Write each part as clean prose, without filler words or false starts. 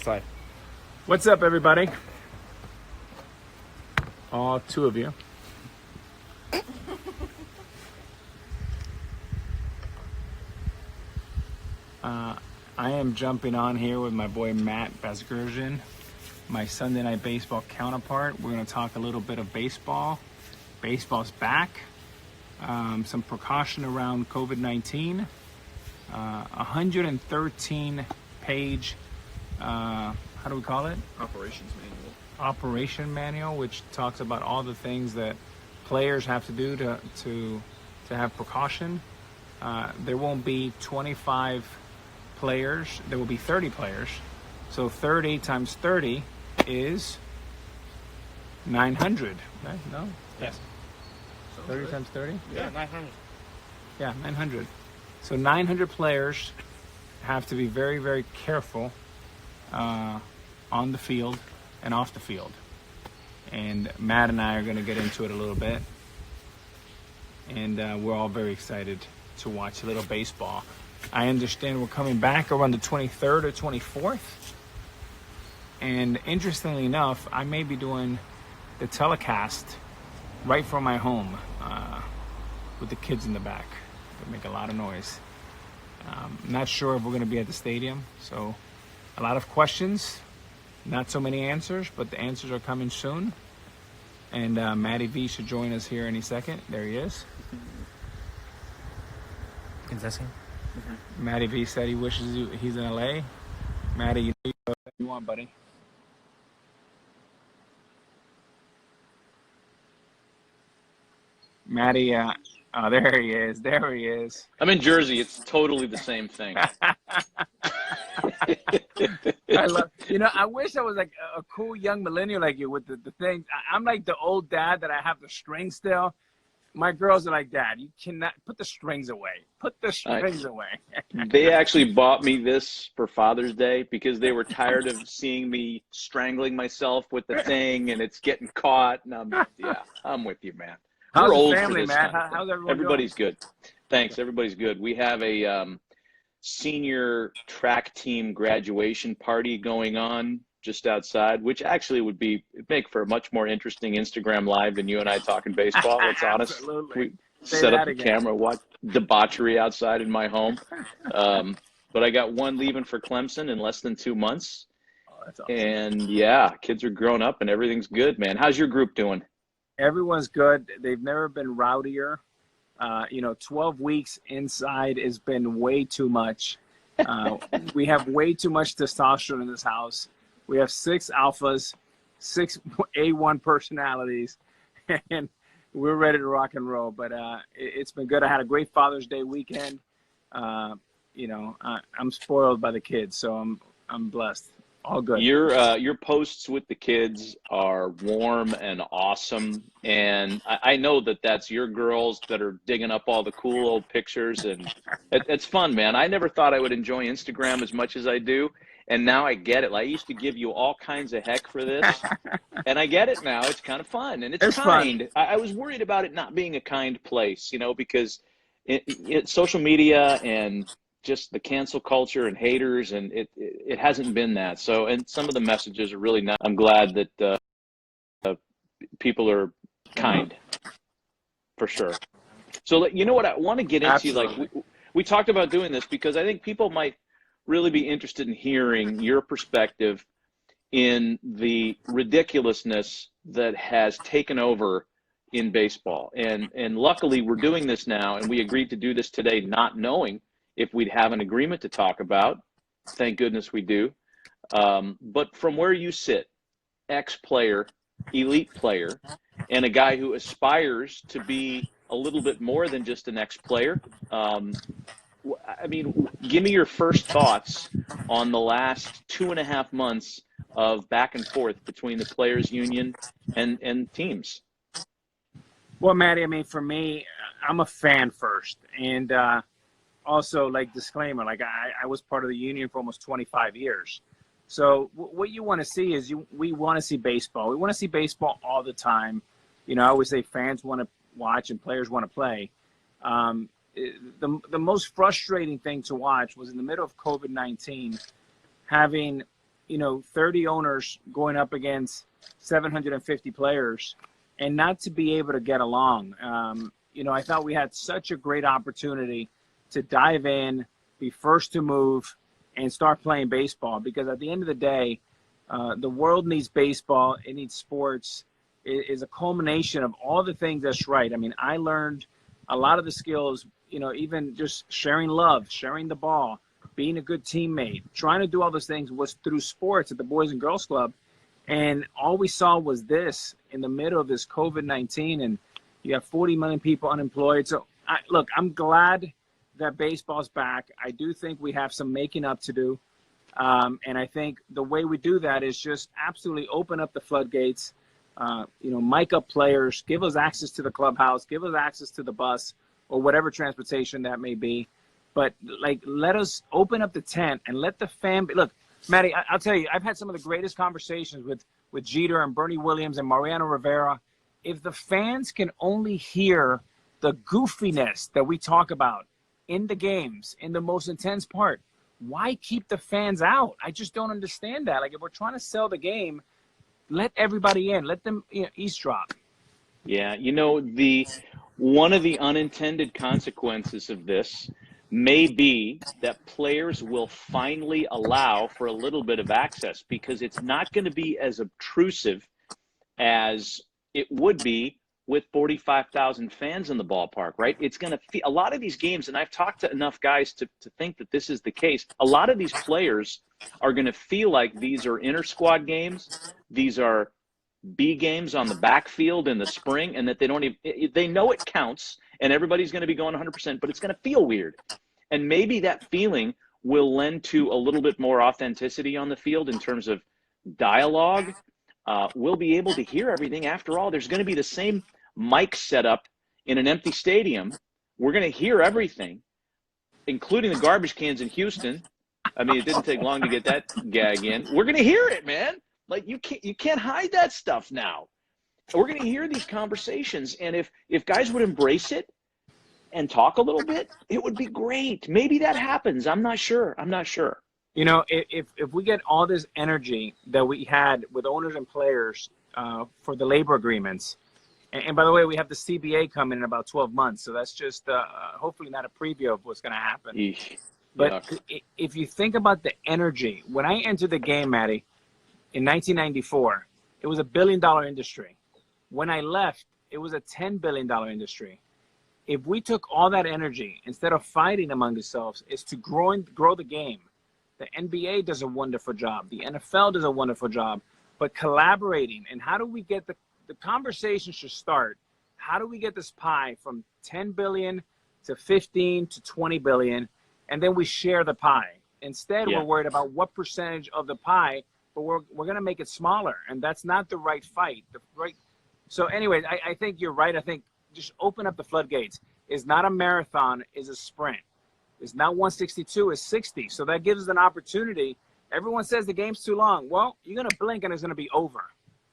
Slide. What's up, everybody? All two of you. I am jumping on here with my boy Matt Vasgersian, my Sunday Night Baseball counterpart. We're going to talk a little bit of baseball. Baseball's back. Some precaution around COVID-19. 113 page, how do we call it? Operation manual, which talks about all the things that players have to do to have precaution. There won't be 25 players. There will be 30 players. So 30 times 30 is 900. Right? No? Yes. 30 times 30? Yeah, 900. Yeah, 900. So 900 players have to be very, very careful on the field and off the field. And Matt and I are going to get into it a little bit. And we're all very excited to watch a little baseball. I understand we're coming back around the 23rd or 24th. And interestingly enough, I may be doing the telecast right from my home with the kids in the back. They make a lot of noise. Not sure if we're going to be at the stadium. So a lot of questions, not so many answers, but the answers are coming soon. And Matty V should join us here any second. There he is. Contesting? Matty V said he wishes he's in LA. Matty, you know what you want, buddy. Matty, there he is. There he is. I'm in Jersey. It's totally the same thing. I wish I was like a cool young millennial like you with the things. I'm like the old dad that I have the strings still. My girls are like, Dad, you cannot put the strings away. Put the strings away. They actually bought me this for Father's Day because they were tired of seeing me strangling myself with the thing and it's getting caught. And I'm with you, man. How's We're old the family, for this Matt? time. How's everyone Everybody's doing? good. Thanks. Everybody's good. We have a senior track team graduation party going on just outside, which actually would make for a much more interesting Instagram live than you and I talking baseball. Let's honest. Absolutely. We Say set up that the again. camera, watch debauchery outside in my home. But I got one leaving for Clemson in less than 2 months. Oh, that's awesome. And yeah, kids are grown up and everything's good, man. How's your group doing? Everyone's good. They've never been rowdier. 12 weeks inside has been way too much. We have way too much testosterone in this house. We have 6 alphas, 6 A1 personalities, and we're ready to rock and roll. But it's been good. I had a great Father's Day weekend. I'm spoiled by the kids, so I'm blessed. All good. Your posts with the kids are warm and awesome, and I know that that's your girls that are digging up all the cool old pictures, and it's fun, man. I never thought I would enjoy Instagram as much as I do, and now I get it. Like, I used to give you all kinds of heck for this, and I get it now. It's kind of fun, and it's kind. I was worried about it not being a kind place, because social media and just the cancel culture and haters, and it hasn't been that. So, and some of the messages are really not. I'm glad that people are kind, for sure. So, you know what I want to get into? Absolutely. Like we talked about doing this because I think people might really be interested in hearing your perspective in the ridiculousness that has taken over in baseball. And luckily we're doing this now, and we agreed to do this today not knowing if we'd have an agreement to talk about. Thank goodness we do. But from where you sit, ex-player, elite player, and a guy who aspires to be a little bit more than just an ex-player, give me your first thoughts on the last 2.5 months of back and forth between the players' union and teams. Well, Matty, for me, I'm a fan first. And also, like, disclaimer, like, I was part of the union for almost 25 years. So what you want to see is we want to see baseball. We want to see baseball all the time. I always say fans want to watch and players want to play. The most frustrating thing to watch was in the middle of COVID-19, having 30 owners going up against 750 players and not to be able to get along. I thought we had such a great opportunity to dive in, be first to move, and start playing baseball, because at the end of the day, the world needs baseball. It needs sports. It is a culmination of all the things that's right. I mean, I learned a lot of the skills, even just sharing love, sharing the ball, being a good teammate, trying to do all those things was through sports at the Boys and Girls Club. And all we saw was this in the middle of this COVID-19, and you have 40 million people unemployed. So, look, I'm glad that baseball's back. I do think we have some making up to do. And I think the way we do that is just absolutely open up the floodgates, mic up players, give us access to the clubhouse, give us access to the bus or whatever transportation that may be. But, let us open up the tent and let the fan – look, Matty, I'll tell you, I've had some of the greatest conversations with Jeter and Bernie Williams and Mariano Rivera. If the fans can only hear the goofiness that we talk about in the games, in the most intense part, why keep the fans out? I just don't understand that. If we're trying to sell the game, let everybody in. Let them eavesdrop. Yeah, one of the unintended consequences of this may be that players will finally allow for a little bit of access, because it's not going to be as obtrusive as it would be with 45,000 fans in the ballpark, right? It's going to feel a lot of these games, and I've talked to enough guys to think that this is the case. A lot of these players are going to feel like these are inter-squad games. These are B games on the backfield in the spring, and that they know it counts, and everybody's going to be going 100%, but it's going to feel weird. And maybe that feeling will lend to a little bit more authenticity on the field in terms of dialogue. We'll be able to hear everything. After all, there's going to be the same mic setup in an empty stadium. We're going to hear everything, including the garbage cans in Houston. I mean, it didn't take long to get that gag in. We're going to hear it, man. You can't hide that stuff now. We're going to hear these conversations, and if guys would embrace it and talk a little bit, it would be great. Maybe that happens. I'm not sure. If we get all this energy that we had with owners and players for the labor agreements, and by the way, we have the CBA coming in about 12 months, so that's just hopefully not a preview of what's going to happen. Eesh. But Yuck. If you think about the energy, when I entered the game, Matty, in 1994, it was $1 billion industry. When I left, it was a $10 billion industry. If we took all that energy, instead of fighting among ourselves, is to grow the game. The NBA does a wonderful job. The NFL does a wonderful job. But collaborating, and how do we get the conversation should start, how do we get this pie from 10 billion to 15 to 20 billion, and then we share the pie. Instead, we're worried about what percentage of the pie, but we're going to make it smaller, and that's not the right fight. So anyways, I think you're right. I think just open up the floodgates. It's not a marathon, it's a sprint. It's not 162, it's 60. So that gives us an opportunity. Everyone says the game's too long. Well, you're going to blink and it's going to be over.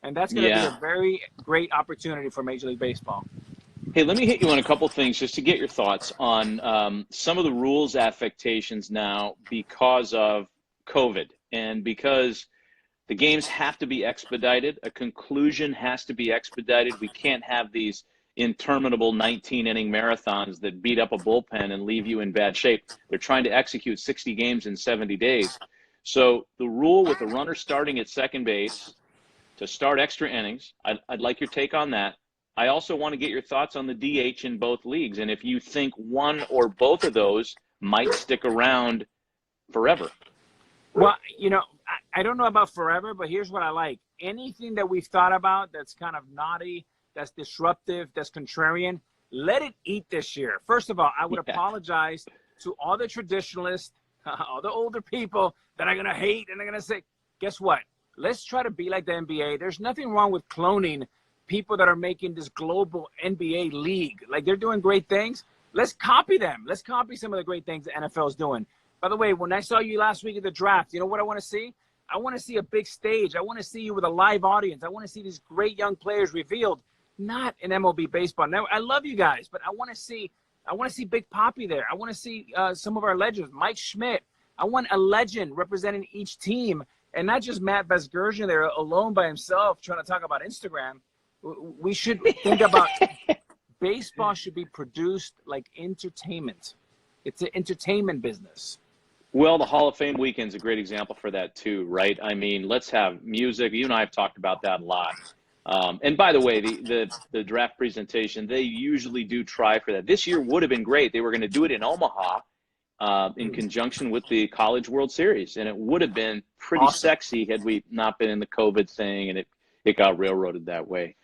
And that's going to be a very great opportunity for Major League Baseball. Hey, let me hit you on a couple things just to get your thoughts on some of the rules affectations now because of COVID and because the games have to be expedited. A conclusion has to be expedited. We can't have these interminable 19-inning marathons that beat up a bullpen and leave you in bad shape. They're trying to execute 60 games in 70 days. So the rule with the runner starting at second base to start extra innings, I'd like your take on that. I also want to get your thoughts on the DH in both leagues and if you think one or both of those might stick around forever. Well, I don't know about forever, but here's what I like. Anything that we've thought about that's kind of naughty, that's disruptive, that's contrarian, let it eat this year. First of all, I would apologize to all the traditionalists, all the older people that are going to hate and they're going to say, guess what? Let's try to be like the NBA. There's nothing wrong with cloning people that are making this global NBA league. Like, they're doing great things. Let's copy them. Let's copy some of the great things the NFL is doing. By the way, when I saw you last week at the draft, you know what I want to see? I want to see a big stage. I want to see you with a live audience. I want to see these great young players revealed, not in MLB baseball. Now, I love you guys, but I want to see Big Papi there. I want to see some of our legends, Mike Schmidt. I want a legend representing each team and not just Matt Vasgersian there alone by himself trying to talk about Instagram. We should think about baseball should be produced like entertainment. It's an entertainment business. Well, the Hall of Fame weekend's a great example for that too, right? I mean, let's have music. You and I have talked about that a lot. And by the way, the draft presentation, they usually do try for that. This year would have been great. They were going to do it in Omaha in conjunction with the College World Series, and it would have been pretty sexy had we not been in the COVID thing, and it got railroaded that way.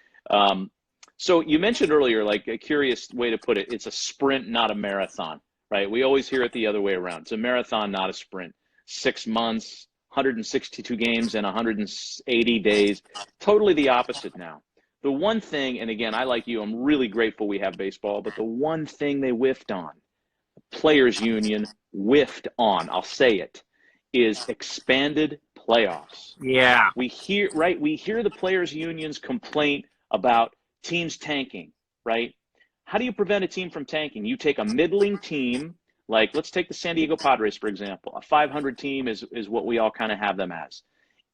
So you mentioned earlier, like a curious way to put it, it's a sprint, not a marathon. Right, we always hear it the other way around. It's a marathon, not a sprint. 6 months, 162 games in 180 days. Totally the opposite now. The one thing, and again, I like you, I'm really grateful we have baseball, but the one thing they whiffed on, the Players Union whiffed on, I'll say it, is expanded playoffs. Yeah. We hear the Players Union's complaint about teams tanking, right? How do you prevent a team from tanking? You take a middling team, like let's take the San Diego Padres, for example. A 500 team is what we all kind of have them as.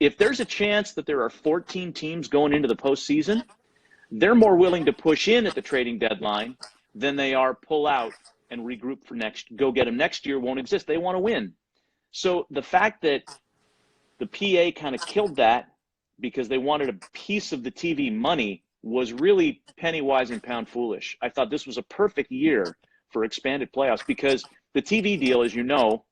If there's a chance that there are 14 teams going into the postseason, they're more willing to push in at the trading deadline than they are pull out and regroup for go get them next year won't exist. They want to win. So the fact that the PA kind of killed that because they wanted a piece of the TV money was really penny wise and pound foolish. I thought this was a perfect year for expanded playoffs because the TV deal, as you know,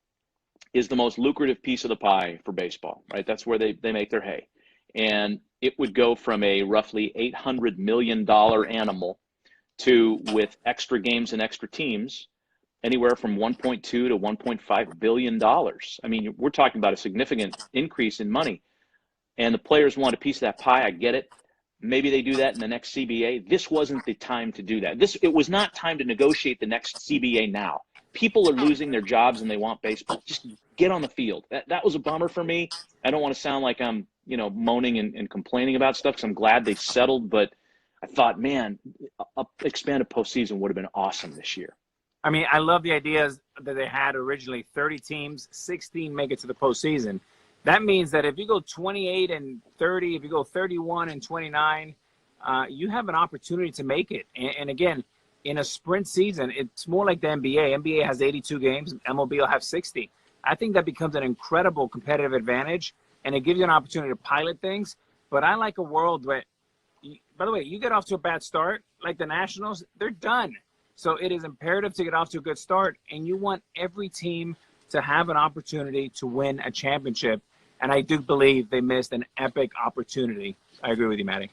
is the most lucrative piece of the pie for baseball, right? That's where they make their hay. And it would go from a roughly $800 million animal to, with extra games and extra teams, anywhere from $1.2 to $1.5 billion. I mean, we're talking about a significant increase in money. And the players want a piece of that pie. I get it. Maybe they do that in the next CBA. This wasn't the time to do that. It was not time to negotiate the next CBA now. People are losing their jobs and they want baseball. Just get on the field. That was a bummer for me. I don't want to sound like I'm, moaning and complaining about stuff because I'm glad they settled. But I thought, man, a expanded postseason would have been awesome this year. I mean, I love the ideas that they had originally. 30 teams, 16 make it to the postseason. That means that if you go 28 and 30, if you go 31 and 29, you have an opportunity to make it. And again, in a sprint season, it's more like the NBA. NBA has 82 games. MLB will have 60. I think that becomes an incredible competitive advantage, and it gives you an opportunity to pilot things. But I like a world where, by the way, you get off to a bad start, like the Nationals, they're done. So it is imperative to get off to a good start, and you want every team to have an opportunity to win a championship. And I do believe they missed an epic opportunity. I agree with you, Matty.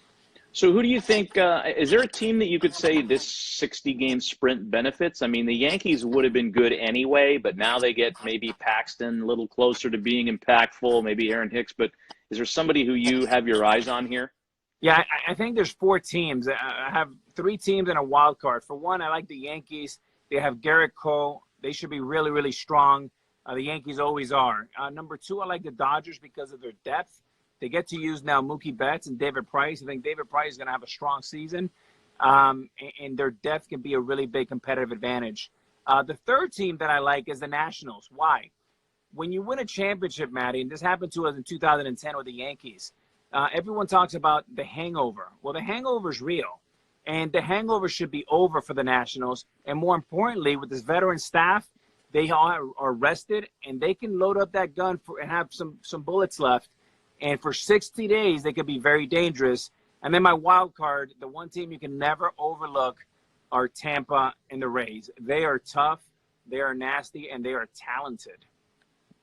So who do you think, is there a team that you could say this 60-game sprint benefits? I mean, the Yankees would have been good anyway, but now they get maybe Paxton a little closer to being impactful, maybe Aaron Hicks. But is there somebody who you have your eyes on here? Yeah, I think there's 4 teams. I have 3 teams and a wild card. For one, I like the Yankees. They have Garrett Cole. They should be really, really strong. The Yankees always are. Number 2, I like the Dodgers because of their depth. They get to use now Mookie Betts and David Price. I think David Price is going to have a strong season, and their depth can be a really big competitive advantage. The 3rd team that I like is the Nationals. Why? When you win a championship, Matty, and this happened to us in 2010 with the Yankees, everyone talks about the hangover. Well, the hangover is real, and the hangover should be over for the Nationals. And more importantly, with this veteran staff, they are rested, and they can load up that gun and have some bullets left. And for 60 days, they could be very dangerous. And then my wild card, the one team you can never overlook, are Tampa and the Rays. They are tough, they are nasty, and they are talented.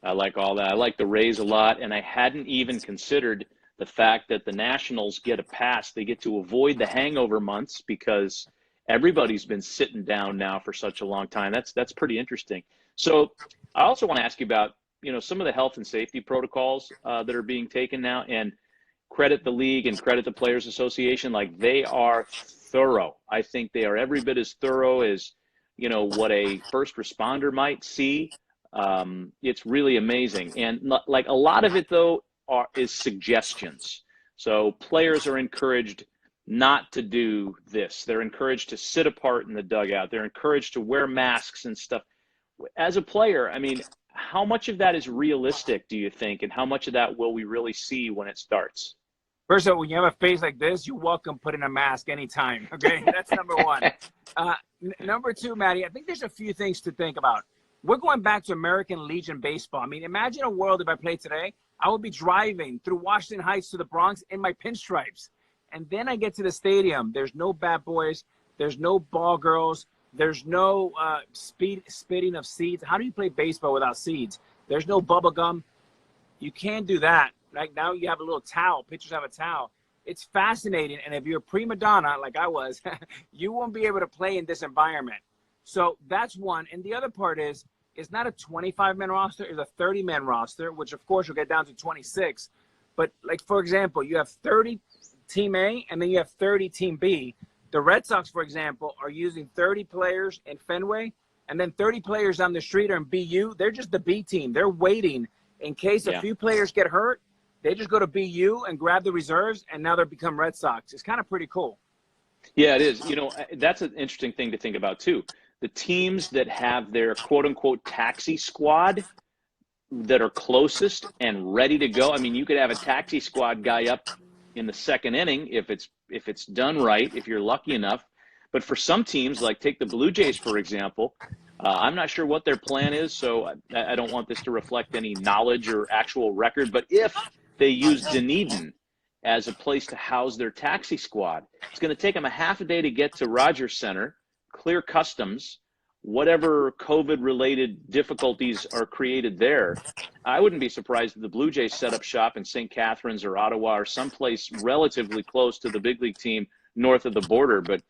I like all that. I like the Rays a lot, and I hadn't even considered the fact that the Nationals get a pass. They get to avoid the hangover months because everybody's been sitting down now for such a long time. That's pretty interesting. So I also want to ask you about, some of the health and safety protocols that are being taken now, and credit the league and credit the Players Association. Like, they are thorough. I think they are every bit as thorough as, what a first responder might see. It's really amazing. And like a lot of it, though, is suggestions. So players are encouraged not to do this. They're encouraged to sit apart in the dugout. They're encouraged to wear masks and stuff. As a player, I mean, how much of that is realistic, do you think? And how much of that will we really see when it starts? First of all, when you have a face like this, you're welcome putting a mask anytime. Okay, that's number one. Number two, Maddie, I think there's a few things to think about. We're going back to American Legion baseball. I mean, imagine a world if I played today, I would be driving through Washington Heights to the Bronx in my pinstripes. And then I get to the stadium. There's no bat boys. There's no ball girls. There's no spitting of seeds. How do you play baseball without seeds? There's no bubble gum. You can't do that. Right now you have a little towel. Pitchers have a towel. It's fascinating. And if you're a prima donna like I was, you won't be able to play in this environment. So that's one. And the other part is, it's not a 25-man roster. It's a 30-man roster, which, of course, will get down to 26. But, like, for example, you have 30 Team A, and then you have 30 Team B. The Red Sox, for example, are using 30 players in Fenway, and then 30 players on the street are in BU. They're just the B team. They're waiting in case a few players get hurt. They just go to BU and grab the reserves, and now they become Red Sox. It's kind of pretty cool. Yeah, it is. You know, that's an interesting thing to think about, too. The teams that have their quote-unquote taxi squad that are closest and ready to go. I mean, you could have a taxi squad guy up in the second inning if it's done right, if you're lucky enough. But for some teams, like take the Blue Jays, for example, I'm not sure what their plan is, so I don't want this to reflect any knowledge or actual record. But if they use Dunedin as a place to house their taxi squad, it's going to take them a half a day to get to Rogers Center, clear customs, whatever COVID-related difficulties are created there. I wouldn't be surprised if the Blue Jays set up shop in St. Catharines or Ottawa or someplace relatively close to the big league team north of the border. But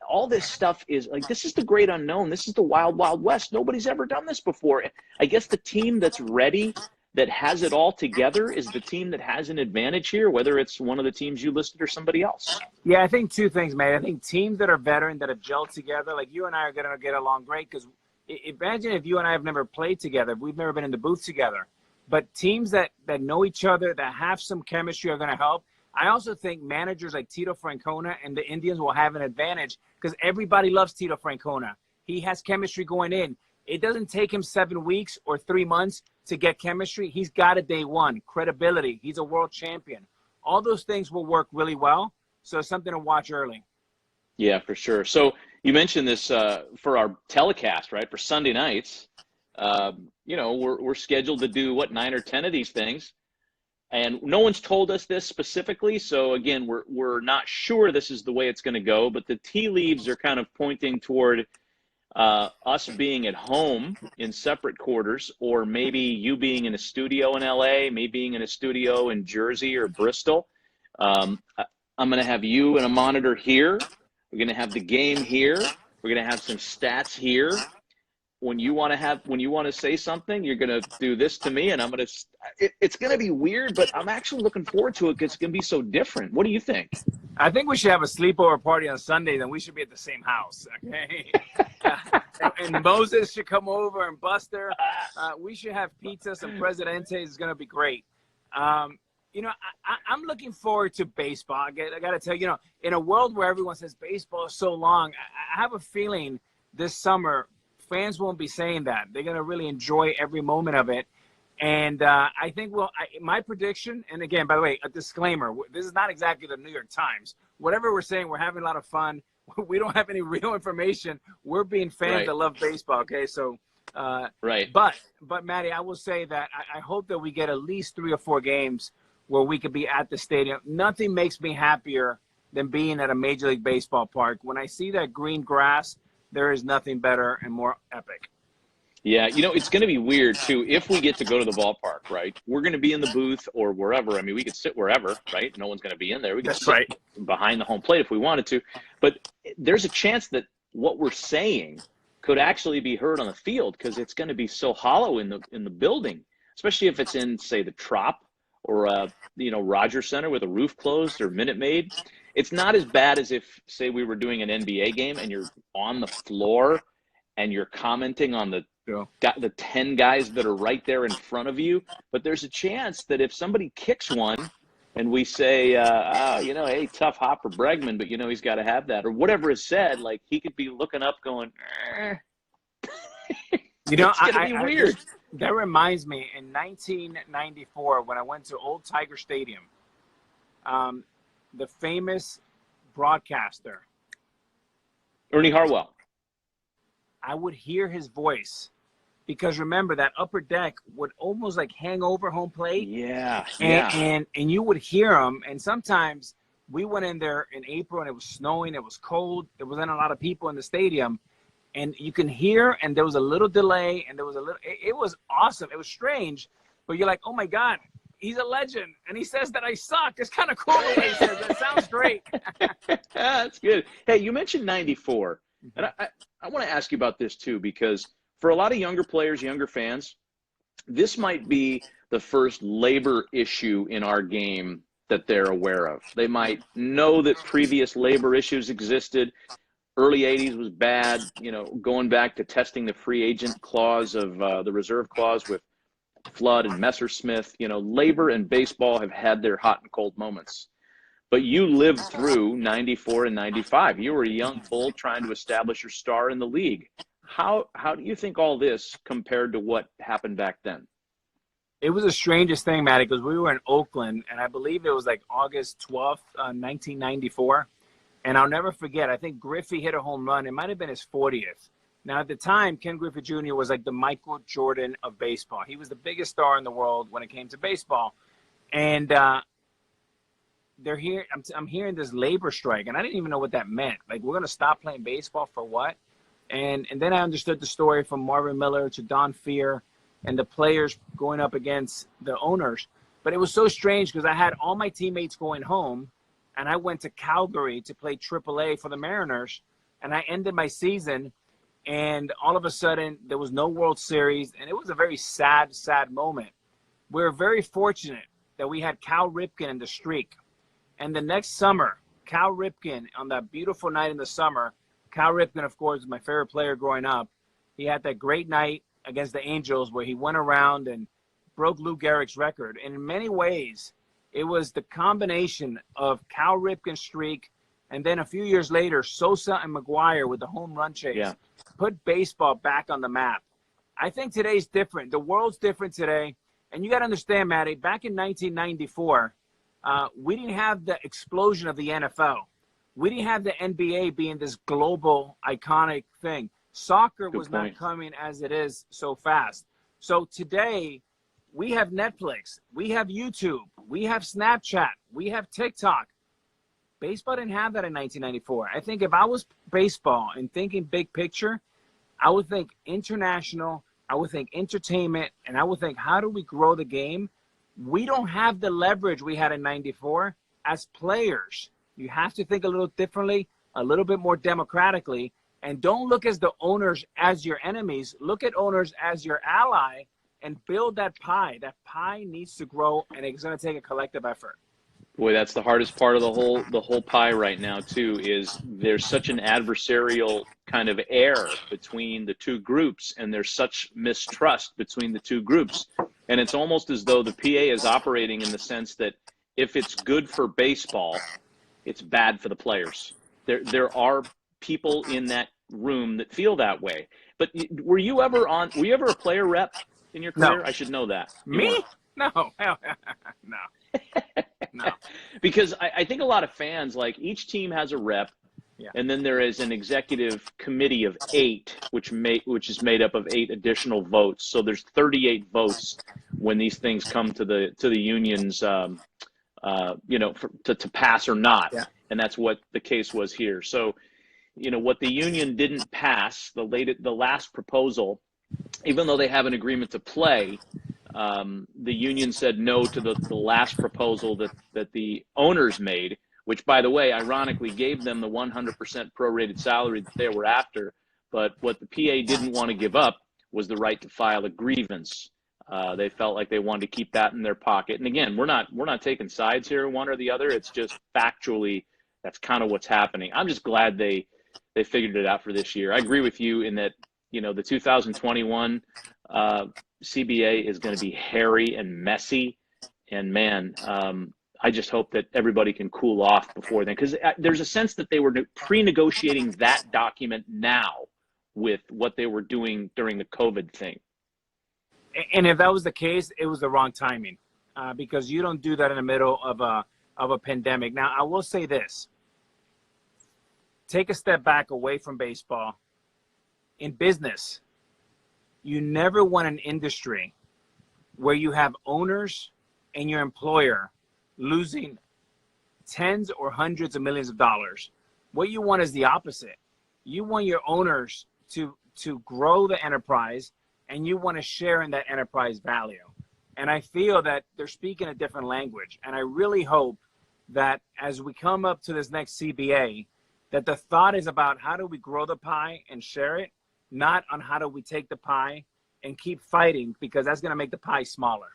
all this stuff is like, this is the great unknown. This is the wild, wild west. Nobody's ever done this before. I guess the team that's ready, that has it all together, is the team that has an advantage here, whether it's one of the teams you listed or somebody else. Yeah, I think two things, mate. I think teams that are veteran, that have gelled together, like you and I are going to get along great, because imagine if you and I have never played together, we've never been in the booth together. But teams that know each other, that have some chemistry, are going to help. I also think managers like Tito Francona and the Indians will have an advantage because everybody loves Tito Francona. He has chemistry going in. It doesn't take him 7 weeks or 3 months to get chemistry. He's got it day one. Credibility. He's a world champion. All those things will work really well. So it's something to watch early. Yeah, for sure. So you mentioned this for our telecast, right? For Sunday nights, you know, we're scheduled to do, 9 or 10 of these things. And no one's told us this specifically. So again, we're not sure this is the way it's going to go, but the tea leaves are kind of pointing toward us being at home in separate quarters, or maybe you being in a studio in LA, me being in a studio in Jersey or Bristol. I'm going to have you and a monitor here. We're going to have the game here. We're going to have some stats here. When you want to say something, you're going to do this to me, and I'm going to. It's going to be weird, but I'm actually looking forward to it because it's going to be so different. What do you think? I think we should have a sleepover party on Sunday. Then we should be at the same house. Okay. And Moses should come over, and Buster. We should have pizza, some Presidentes. It's going to be great. You know, I'm looking forward to baseball. I got to tell you, in a world where everyone says baseball is so long, I have a feeling this summer fans won't be saying that. They're going to really enjoy every moment of it. And I think, my prediction, and again, by the way, a disclaimer, this is not exactly the New York Times. Whatever we're saying, we're having a lot of fun. We don't have any real information. We're being fans that love baseball, okay? So, right. But Matty, I will say that I hope that we get at least 3 or 4 games where we could be at the stadium. Nothing makes me happier than being at a Major League Baseball park. When I see that green grass, there is nothing better and more epic. Yeah, it's going to be weird, too, if we get to go to the ballpark, right? We're going to be in the booth or wherever. I mean, we could sit wherever, right? No one's going to be in there. We could sit behind the home plate if we wanted to. But there's a chance that what we're saying could actually be heard on the field because it's going to be so hollow in the building, especially if it's in, say, the Trop or, Rogers Center with a roof closed or Minute Maid. It's not as bad as if, say, we were doing an NBA game and you're on the floor and you're commenting on the 10 guys that are right there in front of you. But there's a chance that if somebody kicks one and we say, hey, tough hop for Bregman, but, he's got to have that, or whatever is said, like he could be looking up going, it's going to be weird. That reminds me, in 1994, when I went to Old Tiger Stadium, the famous broadcaster, Ernie Harwell. I would hear his voice because remember that upper deck would almost like hang over home plate. Yeah, and you would hear him. And sometimes we went in there in April and it was snowing, it was cold, there wasn't a lot of people in the stadium, and you can hear, and there was a little delay, and there was a little. It was awesome. It was strange, but you're like, oh my God, he's a legend, and he says that I suck. It's kind of cool the way he says it. It sounds great. That's good. Hey, you mentioned 94, and I want to ask you about this too, because for a lot of younger players, younger fans, this might be the first labor issue in our game that they're aware of. They might know that previous labor issues existed. Early 80s was bad, you know, going back to testing the free agent clause of the reserve clause with Flood and Messersmith. You know, labor and baseball have had their hot and cold moments. But you lived through 94 and 95. You were a young bull trying to establish your star in the league. How do you think all this compared to what happened back then? It was the strangest thing, Matty, because we were in Oakland, and I believe it was like August 12th, 1994. And I'll never forget, I think Griffey hit a home run. It might have been his 40th. Now, at the time, Ken Griffey Jr. was like the Michael Jordan of baseball. He was the biggest star in the world when it came to baseball. And they're here. I'm hearing this labor strike, and I didn't even know what that meant. Like, we're going to stop playing baseball for what? And then I understood the story from Marvin Miller to Don Fear and the players going up against the owners. But it was so strange because I had all my teammates going home, and I went to Calgary to play AAA for the Mariners, and I ended my season, and all of a sudden there was no World Series, and it was a very sad, sad moment. We were very fortunate that we had Cal Ripken in the streak. And the next summer, Cal Ripken, on that beautiful night in the summer, Cal Ripken, of course, is my favorite player growing up. He had that great night against the Angels where he went around and broke Lou Gehrig's record. And in many ways, it was the combination of Cal Ripken's streak, and then a few years later, Sosa and McGuire with the home run chase put baseball back on the map. I think today's different. The world's different today. And you got to understand, Matty, back in 1994, we didn't have the explosion of the NFL. We didn't have the NBA being this global, iconic thing. Soccer was not coming as it is so fast. So today, we have Netflix, we have YouTube, we have Snapchat, we have TikTok. Baseball didn't have that in 1994. I think if I was baseball and thinking big picture, I would think international, I would think entertainment, and I would think, how do we grow the game? We don't have the leverage we had in 94 as players. You have to think a little differently, a little bit more democratically, and don't look at the owners as your enemies. Look at owners as your ally and build that pie. That pie needs to grow, and it's going to take a collective effort. Boy, that's the hardest part of the whole pie right now too, is there's such an adversarial kind of air between the two groups, and there's such mistrust between the two groups. And it's almost as though the PA is operating in the sense that if it's good for baseball, it's bad for the players. There are people in that room that feel that way. But were you ever a player rep in your career? No. I should know that. Me? No. No. No. Because I think a lot of fans, like, each team has a rep, and then there is an executive committee of 8, which is made up of 8 additional votes. So there's 38 votes when these things come to the unions, to pass or not. Yeah. And that's what the case was here. So, what the union didn't pass, the last proposal, even though they have an agreement to play, the union said no to the last proposal that the owners made, which, by the way, ironically gave them the 100% prorated salary that they were after. But what the PA didn't want to give up was the right to file a grievance. They felt like they wanted to keep that in their pocket. And again, we're not taking sides here, one or the other. It's just factually, that's kind of what's happening. I'm just glad they figured it out for this year. I agree with you in that, the 2021 CBA is going to be hairy and messy, and man, I just hope that everybody can cool off before then, because there's a sense that they were pre-negotiating that document now with what they were doing during the COVID thing. And if that was the case, it was the wrong timing, because you don't do that in the middle of a pandemic. Now, I will say this: take a step back away from baseball. In business, you never want an industry where you have owners and your employer losing tens or hundreds of millions of dollars. What you want is the opposite. You want your owners to grow the enterprise, and you want to share in that enterprise value. And I feel that they're speaking a different language. And I really hope that as we come up to this next CBA, that the thought is about how do we grow the pie and share it, not on how do we take the pie and keep fighting, because that's going to make the pie smaller.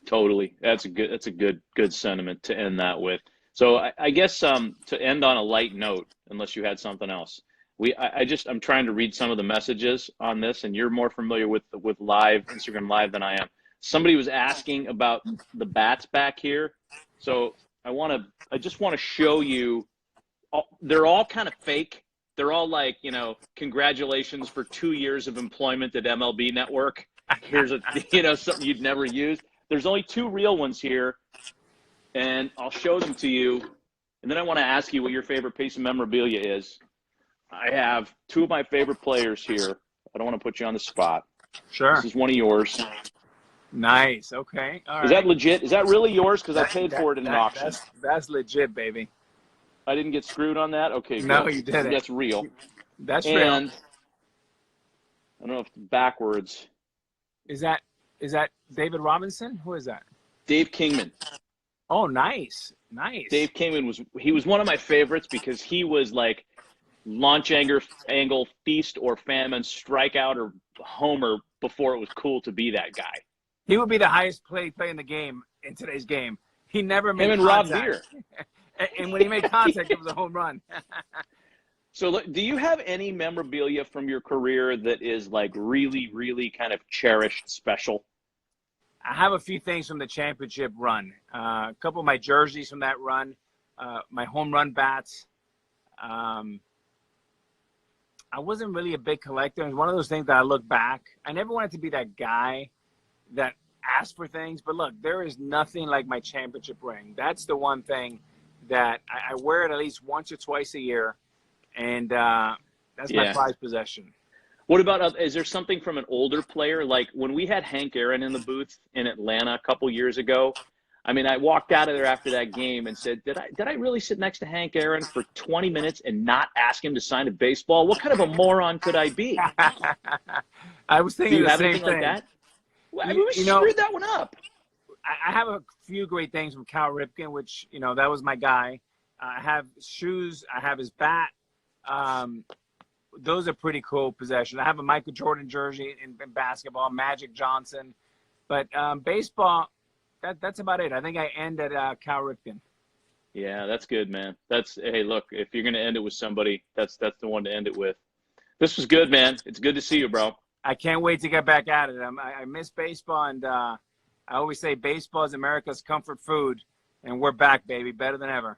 Totally. That's a good sentiment to end that with. So I guess to end on a light note, unless you had something else, I'm trying to read some of the messages on this, and you're more familiar with live Instagram Live than I am. Somebody was asking about the bats back here, so I just want to show you. They're all kind of fake. They're all like, congratulations for 2 years of employment at MLB Network. Here's something you'd never use. There's only 2 real ones here, and I'll show them to you. And then I want to ask you what your favorite piece of memorabilia is. I have 2 of my favorite players here. I don't want to put you on the spot. Sure. This is one of yours. Nice. Okay. All right. Is that legit? Is that really yours? Because I paid for it in an auction. That's legit, baby. I didn't get screwed on that? Okay, good. No, you didn't. That's real. That's real. And I don't know if it's backwards. Is that David Robinson? Who is that? Dave Kingman. Oh, nice. Nice. Dave Kingman was one of my favorites because he was like launch angle, feast or famine, strikeout or homer before it was cool to be that guy. He would be the highest play in the game in today's game. He never made contact. Him and Rob Deere. And when he made contact, it was a home run. So do you have any memorabilia from your career that is like really, really kind of cherished, special? I have a few things from the championship run. A couple of my jerseys from that run, my home run bats. I wasn't really a big collector. It was one of those things that I look back. I never wanted to be that guy that asked for things. But look, there is nothing like my championship ring. That's the one thing that I wear it at least once or twice a year. And that's my prized possession. What about, is there something from an older player? Like when we had Hank Aaron in the booth in Atlanta a couple years ago, I mean, I walked out of there after that game and said, did I really sit next to Hank Aaron for 20 minutes and not ask him to sign a baseball? What kind of a moron could I be? I was thinking the same thing. Like that? Well, I mean, we screwed that one up. I have a few great things from Cal Ripken, which, that was my guy. I have shoes. I have his bat. Those are pretty cool possessions. I have a Michael Jordan jersey in basketball, Magic Johnson. But baseball, that's about it. I think I end at Cal Ripken. Yeah, that's good, man. Hey, look, if you're going to end it with somebody, that's the one to end it with. This was good, man. It's good to see you, bro. I can't wait to get back at it. I miss baseball, and I always say baseball is America's comfort food, and we're back, baby, better than ever.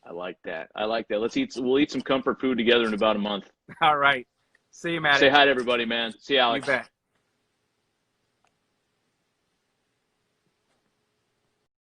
I like that. We'll eat some comfort food together in about a month. All right. See you, Matt. Say hi to everybody, man. See you, Alex. You bet.